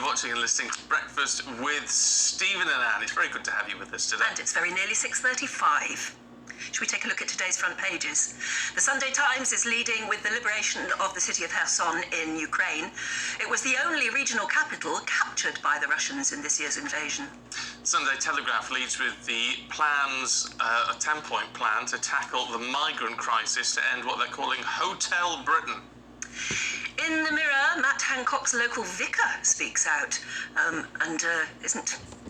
watching and listening to Breakfast with Stephen and Anne. It's very good to have you with us today. And it's very nearly 6:35. Should we take a look at today's front pages? The Sunday Times is leading with the liberation of the city of Kherson in Ukraine. It was the only regional capital captured by the Russians in this year's invasion. Sunday Telegraph leads with the plans, a 10-point plan to tackle the migrant crisis to end what they're calling Hotel Britain. In the Mirror, Matt Hancock's local vicar speaks out,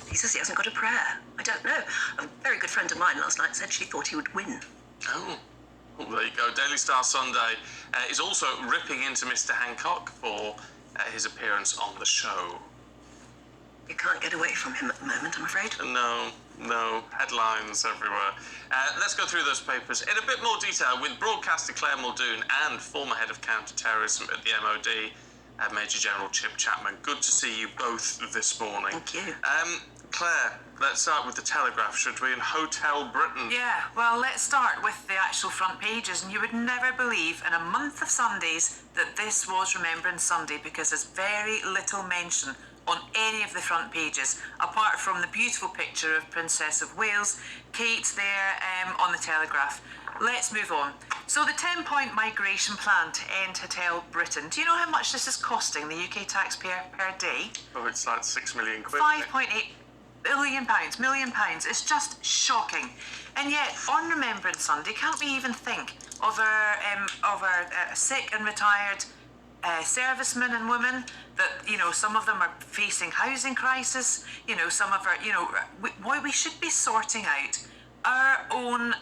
he says he hasn't got a prayer. I don't know. A very good friend of mine last night said she thought he would win. Oh, well, there you go. Daily Star Sunday is also ripping into Mr. Hancock for his appearance on the show. You can't get away from him at the moment, I'm afraid. No, headlines everywhere. Let's go through those papers in a bit more detail with broadcaster Claire Muldoon and former head of counter-terrorism at the MOD, Major General Chip Chapman. Good to see you both this morning. Thank you. Claire, let's start with the Telegraph, should we, in Hotel Britain? Yeah, well, let's start with the actual front pages, and you would never believe in a month of Sundays that this was Remembrance Sunday, because there's very little mention on any of the front pages, apart from the beautiful picture of Princess of Wales, Kate there on the Telegraph. Let's move on. So the 10-point migration plan to end Hotel Britain. Do you know how much this is costing the UK taxpayer per day? Oh, it's like 6 million quid. 5.8 million pounds. It's just shocking. And yet, on Remembrance Sunday, can't we even think of our sick and retired servicemen and women that, some of them are facing housing crisis, some of our, we should be sorting out our own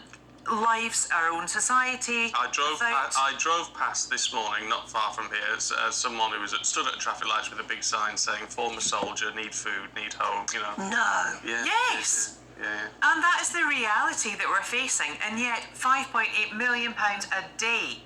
lives, our own society. I drove past this morning, not far from here, someone who was stood at traffic lights with a big sign saying, former soldier, need food, need home, No. Yeah. Yes. Yeah. And that is the reality that we're facing. And yet, £5.8 million a day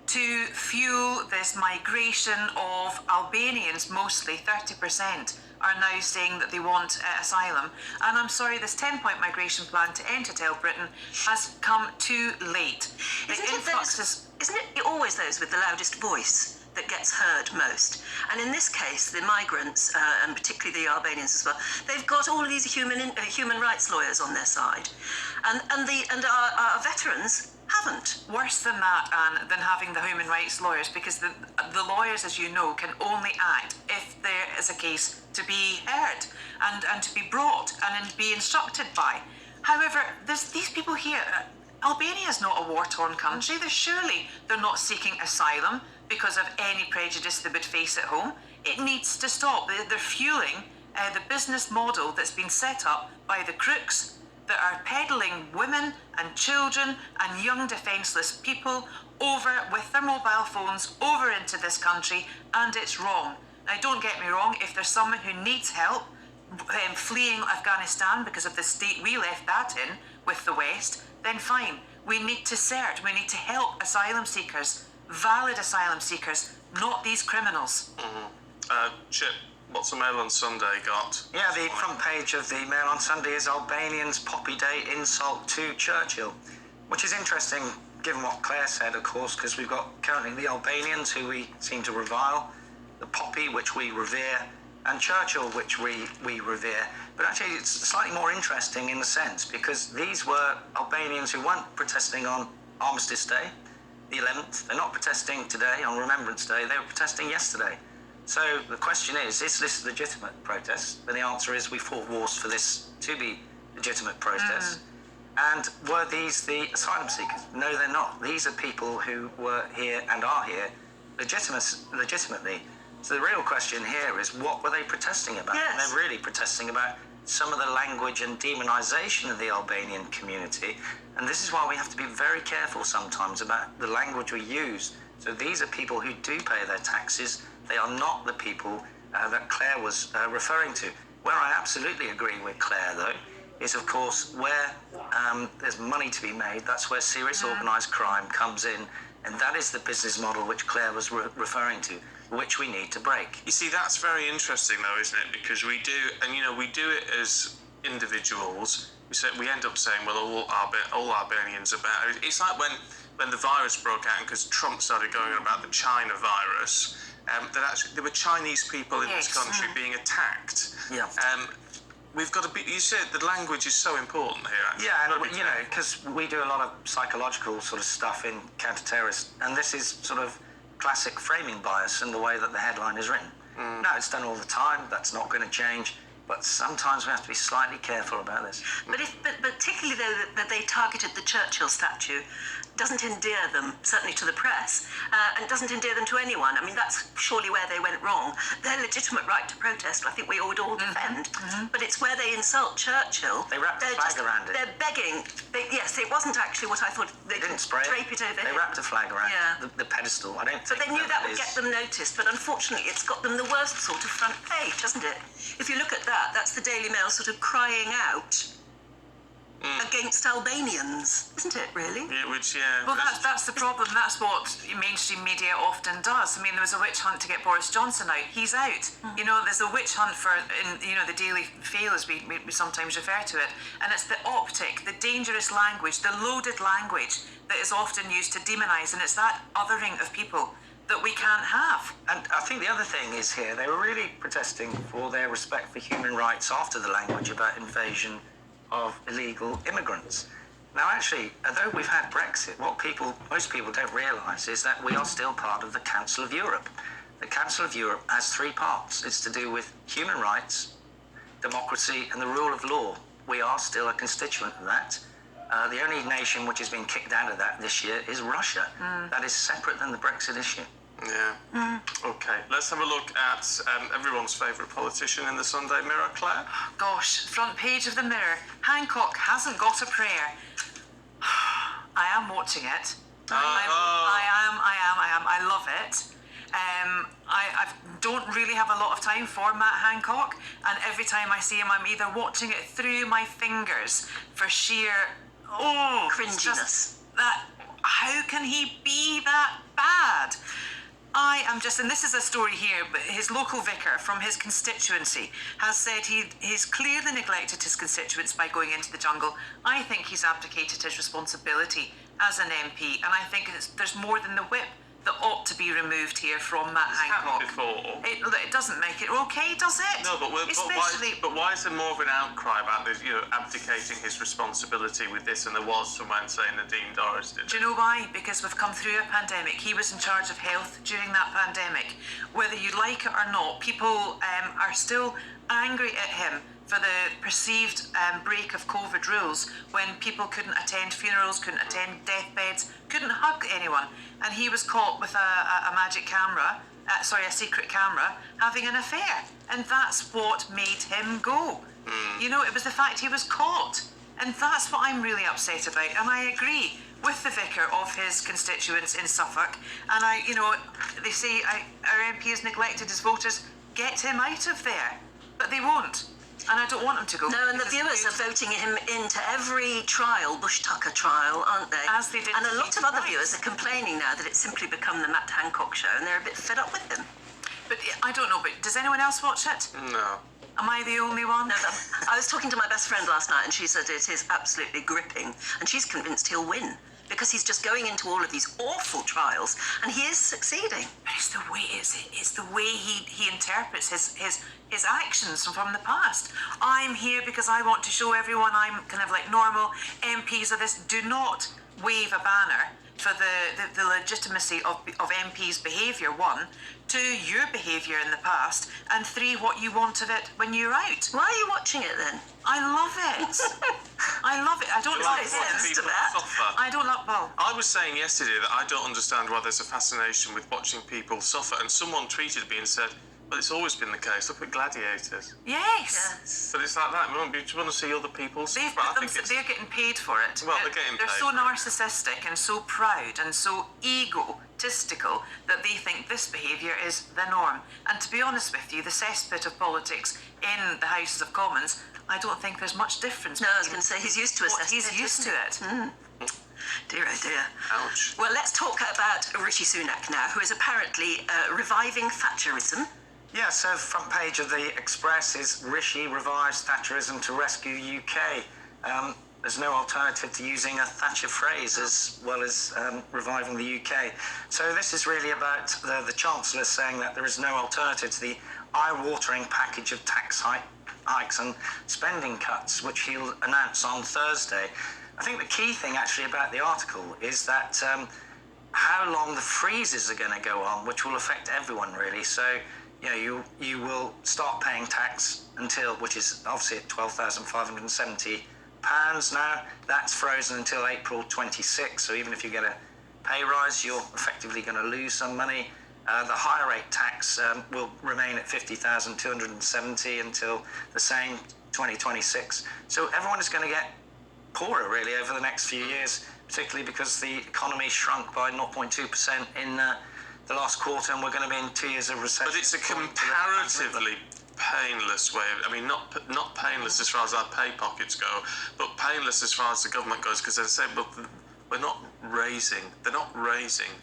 to fuel this migration of Albanians, mostly 30%, are now saying that they want asylum. And I'm sorry, this 10-point migration plan to end Hotel Britain has come too late. Isn't it always those with the loudest voice that gets heard most? And in this case, the migrants, and particularly the Albanians as well, they've got all of these human rights lawyers on their side, and our veterans haven't. Worse than that, Anne, than having the human rights lawyers, because the lawyers, as you know, can only act if there is a case to be heard and to be brought and be instructed by. However, there's these people here. Albania is not a war-torn country. They're not seeking asylum because of any prejudice they would face at home. It needs to stop. They're fueling the business model that's been set up by the crooks that are peddling women and children and young defenceless people over with their mobile phones over into this country, and it's wrong. Now, don't get me wrong, if there's someone who needs help fleeing Afghanistan because of the state we left that in with the West, then fine. We need to search, we need to help asylum seekers, valid asylum seekers, not these criminals. Chip, what's the Mail on Sunday got? Yeah, the front page of the Mail on Sunday is Albanians' Poppy Day insult to Churchill, which is interesting given what Claire said, of course, because we've got currently the Albanians, who we seem to revile, the Poppy, which we revere, and Churchill, which we revere. But actually, it's slightly more interesting in a sense, because these were Albanians who weren't protesting on Armistice Day, the 11th. They're not protesting today on Remembrance Day. They were protesting yesterday. So the question is this legitimate protest? And the answer is we fought wars for this to be legitimate protest. And were these the asylum seekers? No, they're not. These are people who were here and are here legitimately. So the real question here is, what were they protesting about? Yes. And they're really protesting about some of the language and demonisation of the Albanian community. And this is why we have to be very careful sometimes about the language we use. So these are people who do pay their taxes. They are not the people that Claire was referring to. Where I absolutely agree with Claire, though, is, of course, where there's money to be made. That's where serious organised crime comes in. And that is the business model which Claire was referring to, which we need to break. You see, that's very interesting, though, isn't it? Because we do, and we do it as individuals. We end up saying, well, all Albanians are bad. It's like when the virus broke out, because Trump started going on about the China virus, that actually there were Chinese people in this Yes. country being attacked. Yeah. We've got to be. You said the language is so important here. Actually. Yeah, We've got to and be you know, careful. because we do a lot of psychological sort of stuff in counter-terrorist, and this is sort of classic framing bias in the way that the headline is written. No, it's done all the time. That's not going to change. But sometimes we have to be slightly careful about this. But particularly though that they targeted the Churchill statue doesn't endear them, certainly to the press, and doesn't endear them to anyone. I mean, that's surely where they went wrong. Their legitimate right to protest, I think we would all defend. But it's where they insult Churchill. They wrapped a flag around it. They're begging. Yes, it wasn't actually what I thought. They Didn't spray drape it over They him. wrapped a flag around Yeah. the pedestal. I don't But think they knew that would is- get them noticed, but unfortunately it's got them the worst sort of front page, hasn't it? If you look at that, that's the Daily Mail sort of crying out against Albanians, isn't it, really? Yeah, which Well, that's the problem. That's what mainstream media often does. I mean, there was a witch hunt to get Boris Johnson out. He's out. You know, there's a witch hunt for, the Daily Fail, as we sometimes refer to it. And it's the optic, the dangerous language, the loaded language that is often used to demonise. And it's that othering of people that we can't have. And I think the other thing is here, they were really protesting for their respect for human rights after the language about invasion of illegal immigrants. Now, actually, although we've had Brexit, what most people don't realise is that we are still part of the Council of Europe. The Council of Europe has three parts. It's to do with human rights, democracy, and the rule of law. We are still a constituent of that. The only nation which has been kicked out of that this year is Russia. That is separate than the Brexit issue. Yeah. Okay, let's have a look at everyone's favourite politician in the Sunday Mirror, Claire. Gosh, front page of the Mirror. Hancock hasn't got a prayer. I am watching it. I am. I love it. I don't really have a lot of time for Matt Hancock, and every time I see him, I'm either watching it through my fingers for sheer it's just Cringiness. that. How can he be that bad? I am just, and this is a story here, but his local vicar from his constituency has said he's clearly neglected his constituents by going into the jungle. I think he's abdicated his responsibility as an MP, and I think there's more than the whip that ought to be removed here from Matt It's happened Hancock. before. It doesn't make it okay, does it? No, but why is there more of an outcry about this, abdicating his responsibility with this than there was from when, say, Nadine Dorries did it? Do you know why? Because we've come through a pandemic. He was in charge of health during that pandemic. Whether you like it or not, people are still angry at him for the perceived break of COVID rules when people couldn't attend funerals, couldn't attend deathbeds, couldn't hug anyone. And he was caught with a magic camera, a secret camera, having an affair. And that's what made him go. It was the fact he was caught. And that's what I'm really upset about. And I agree with the vicar of his constituents in Suffolk. And they say our MP has neglected his voters. Get him out of there. But they won't. And I don't want him to go. No, and the viewers are voting him into every trial, Bush-Tucker trial, aren't they? As they did And a to lot of Peter other Price. viewers are complaining now that it's simply become the Matt Hancock show, and they're a bit fed up with him. But I don't know, but does anyone else watch it? No. Am I the only one? No, I was talking to my best friend last night, and she said it is absolutely gripping, and she's convinced he'll win because he's just going into all of these awful trials, and he is succeeding. But it's the way he interprets his actions from the past. I'm here because I want to show everyone I'm kind of like normal. MPs of this do not wave a banner for the legitimacy of MPs' behaviour, 1, 2, your behaviour in the past, and 3, what you want of it when you're out. Why are you watching it then? I love it. I love it. I don't Like like watching it. people suffer. I don't love, well, I was saying yesterday that I don't understand why there's a fascination with watching people suffer, and someone tweeted me and said, well, it's always been the case. Look at Gladiators. yes. But it's like that. We want to see other people suffer. They're getting paid for it. Well, they're getting They're paid so for it. narcissistic and so proud and so egotistical that they think this behaviour is the norm. And to be honest with you, the cesspit of politics in the Houses of Commons, I don't think there's much difference. No, I was going to say he's used to What he's assessment, used to isn't it. Dear, oh dear. Ouch. Well, let's talk about Rishi Sunak now, who is apparently reviving Thatcherism. Yeah, so front page of the Express is Rishi revives Thatcherism to rescue UK. There's no alternative to using a Thatcher phrase as well as reviving the UK. So this is really about the Chancellor saying that there is no alternative to the eye-watering package of tax hikes and spending cuts, which he'll announce on Thursday. I think the key thing actually about the article is that how long the freezes are going to go on, which will affect everyone really. So, you will start paying tax until, which is obviously at £12,570 now. That's frozen until April 26. So even if you get a pay rise, you're effectively going to lose some money. The higher rate tax will remain at £50,270 until the same 2026. So everyone is going to get poorer really over the next few years, particularly because the economy shrunk by 0.2% in the last quarter, and we're going to be in 2 years of recession. But it's a comparatively painless way of, not painless as far as our pay pockets go, but painless as far as the government goes, because they say, well, they're not raising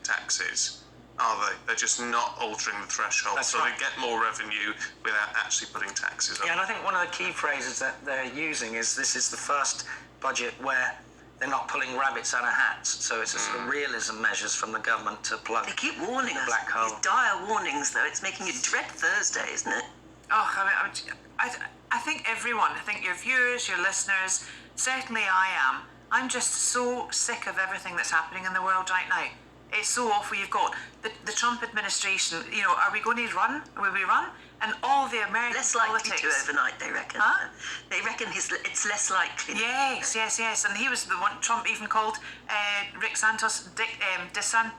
taxes, are they? They're just not altering the threshold. That's so right. They get more revenue without actually putting taxes up. Yeah, and I think one of the key phrases that they're using is this is the first budget where they're not pulling rabbits out of hats. So it's a sort of realism measures from the government to plug They keep warning the us. black hole. These dire warnings, though. It's making you dread Thursday, isn't it? Oh, I think everyone, I think your viewers, your listeners, certainly I am. I'm just so sick of everything that's happening in the world right now. It's so awful. You've got the Trump administration, are we going to run? Will we run? And all the American Less likely politics. to overnight, they reckon. Huh? They reckon it's less likely. Yes. And he was the one Trump even called Rick Santos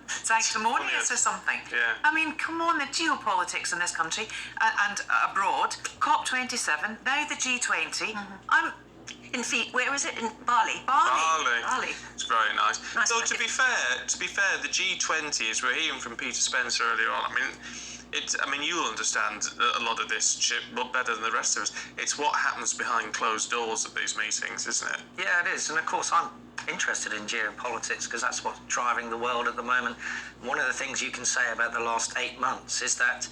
sanctimonious or something. Yeah. I mean, come on, the geopolitics in this country and abroad. COP27, now the G20. Where is it? In Bali. Bali. It's very nice. So Nice. to be fair, the G20, as we're hearing from Peter Spencer earlier on, you'll understand a lot of this, Chip, better than the rest of us. It's what happens behind closed doors at these meetings, isn't it? Yeah, it is. And of course, I'm interested in geopolitics because that's what's driving the world at the moment. One of the things you can say about the last 8 months is that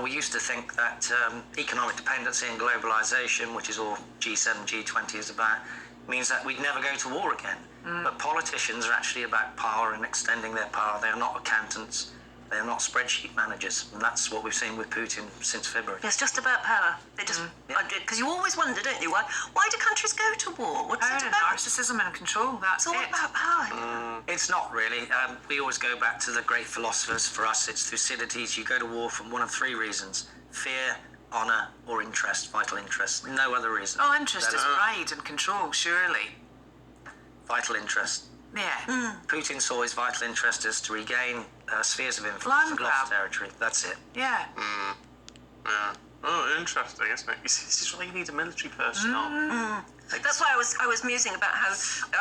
we used to think that economic dependency and globalization, which is all G7, G20 is about, means that we'd never go to war again. But politicians are actually about power and extending their power. They are not accountants. They are not spreadsheet managers. And that's what we've seen with Putin since February. It's just about power. They just because you always wonder, don't you? Why do countries go to war? What's Power it and about? narcissism and control. That's It's all it. about power. It's not really. We always go back to the great philosophers. For us, it's Thucydides. You go to war for one of three reasons: fear, honour, or interest, vital interest. No other reason. All interest is pride and control, surely. Vital interest. Yeah. Putin saw his vital interest as to regain spheres of influence Land and grab. lost territory. That's it. Yeah. Yeah. Oh, interesting, isn't it? This is why you need a military personnel. That's why I was musing about how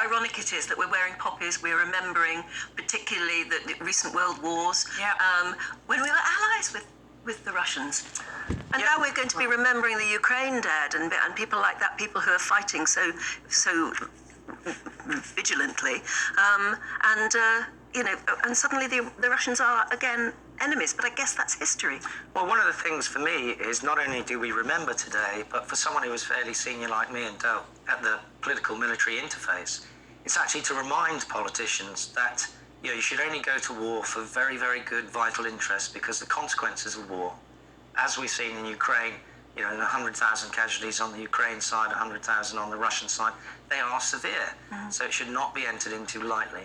ironic it is that we're wearing poppies. We're remembering particularly the recent world wars. Yeah. When we were allies with the Russians. And now we're going to be remembering the Ukraine dead and people like that, people who are fighting so vigilantly, and suddenly the Russians are again enemies. But I guess that's history. Well, one of the things for me is not only do we remember today, but for someone who was fairly senior like me and dealt at the political military interface, it's actually to remind politicians that you should only go to war for very, very good vital interests, because the consequences of war, as we've seen in Ukraine, 100,000 casualties on the Ukraine side, 100,000 on the Russian side, they are severe. So it should not be entered into lightly.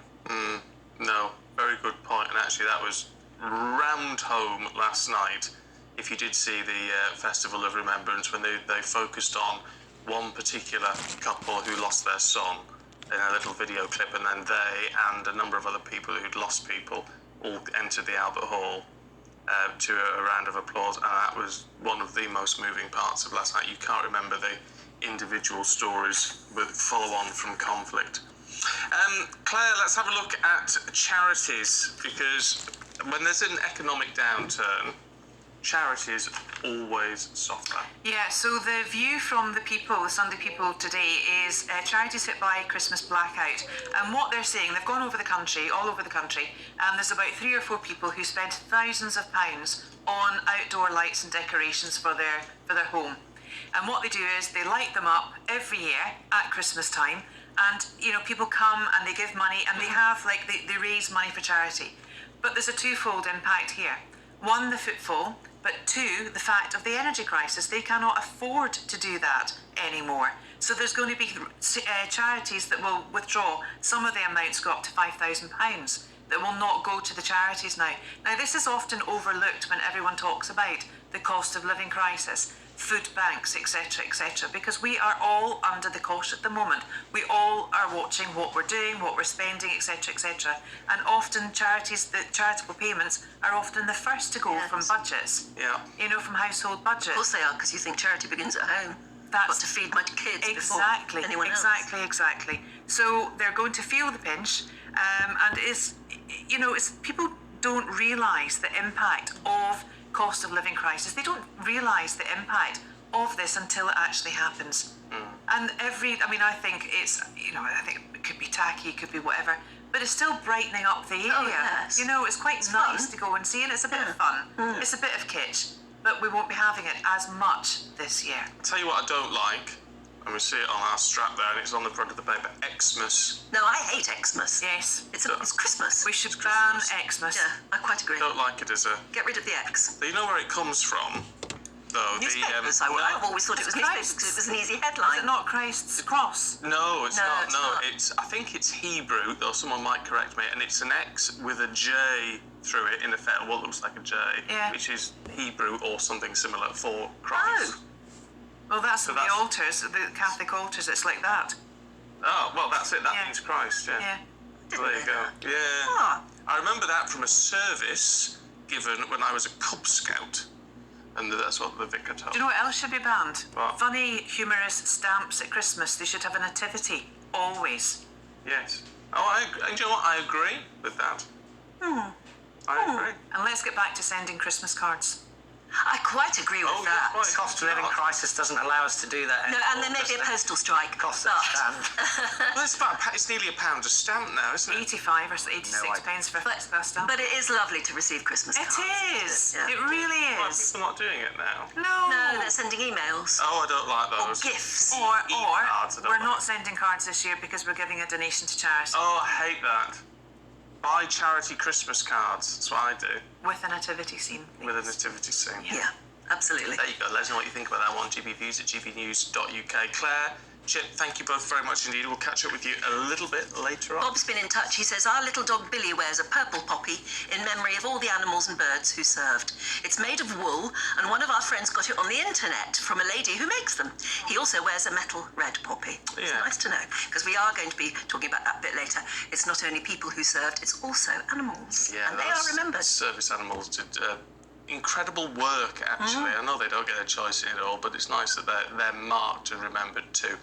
No, very good point. And actually, that was rammed home last night. If you did see the Festival of Remembrance, when they focused on one particular couple who lost their son in a little video clip, and then they and a number of other people who'd lost people all entered the Albert Hall to a round of applause, and that was one of the most moving parts of last night. You can't remember the individual stories that follow on from conflict. Claire, let's have a look at charities, because when there's an economic downturn, charities always suffer. Yeah, so the view from the Sunday People today, is charities hit by Christmas blackout. And what they're saying, they've gone over the country, all over the country, and there's about 3 or 4 people who spent thousands of pounds on outdoor lights and decorations for their home. And what they do is they light them up every year at Christmas time, and people come and they give money, and they have they raise money for charity. But there's a twofold impact here. One, the footfall, but two, the fact of the energy crisis. They cannot afford to do that anymore. So there's going to be charities that will withdraw. Some of the amounts go up to £5,000 that will not go to the charities now. Now, this is often overlooked when everyone talks about the cost of living crisis, food banks, etc., because we are all under the cosh at the moment. We all are watching what we're doing, what we're spending, etc., and often the charitable payments are often the first to go from budgets. Yeah. From household budgets. Of course they are, because you think charity begins at home. Got to feed my kids exactly, before anyone else. Exactly. So they're going to feel the pinch, and it's people don't realise the impact of cost of living crisis. They don't realise the impact of this until it actually happens. And I think it's, I think it could be tacky, it could be whatever, but it's still brightening up the area. Oh, yes. It's quite nice fun to go and see, and it's a bit of fun. It's a bit of kitsch, but we won't be having it as much this year. I'll tell you what I don't like, and we see it on our strap there, and it's on the front of the paper, Xmas. No, I hate Xmas. Yes. It's Christmas. We should ban Christmas. Xmas. Yeah, I quite agree. I don't like it as a... Get rid of the X. Do you know where it comes from, though? Newspapers. I've always thought it was newspapers because it was an easy headline. Is it not Christ's cross? No, it's No, not. it's No, not. I think it's Hebrew, though someone might correct me, and it's an X with a J through it, in effect, what looks like a J, which is Hebrew or something similar for Christ. Oh. Well, that's the altars, the Catholic altars, it's like that. Oh, well, that's it. That means Christ, Yeah. So there you go. Yeah. Ah. I remember that from a service given when I was a Cub Scout, and that's what the vicar told Do you know what else should be banned? What? Funny, humorous stamps at Christmas. They should have a nativity, always. Yes. Oh, and you know what? I agree with that. I agree. And let's get back to sending Christmas cards. I quite agree with Oh, that. yeah, quite. Cost of living crisis doesn't allow us to do that No, anymore. and there may be a postal strike. Cost of stand. Well, it's nearly £1 a stamp now, isn't it? 85 or 86 pence for a first class stamp. But it is lovely to receive Christmas It cards. is. Yeah. It really Why are is. people not doing it now? No, they're sending emails. Oh, I don't like Or those. gifts. Or E-cards, I don't we're like. not sending cards this year because we're giving a donation to charity Oh, I hate that. Buy charity Christmas cards. That's what I do. with a nativity scene. With a nativity scene. Yeah, absolutely. There you go. Let us know what you think about that one. GBViews at gbnews.uk. Claire, Chip, thank you both very much indeed. We'll catch up with you a little bit later on. Bob's been in touch. He says, our little dog Billy wears a purple poppy in memory of all the animals and birds who served. It's made of wool, and one of our friends got it on the internet from a lady who makes them. He also wears a metal red poppy. It's Yeah. nice to know, because we are going to be talking about that a bit later. It's not only people who served, it's also animals. Yeah, and they are remembered. Service animals did incredible work, actually. I know they don't get a choice in it all, but it's nice that they're marked and remembered too.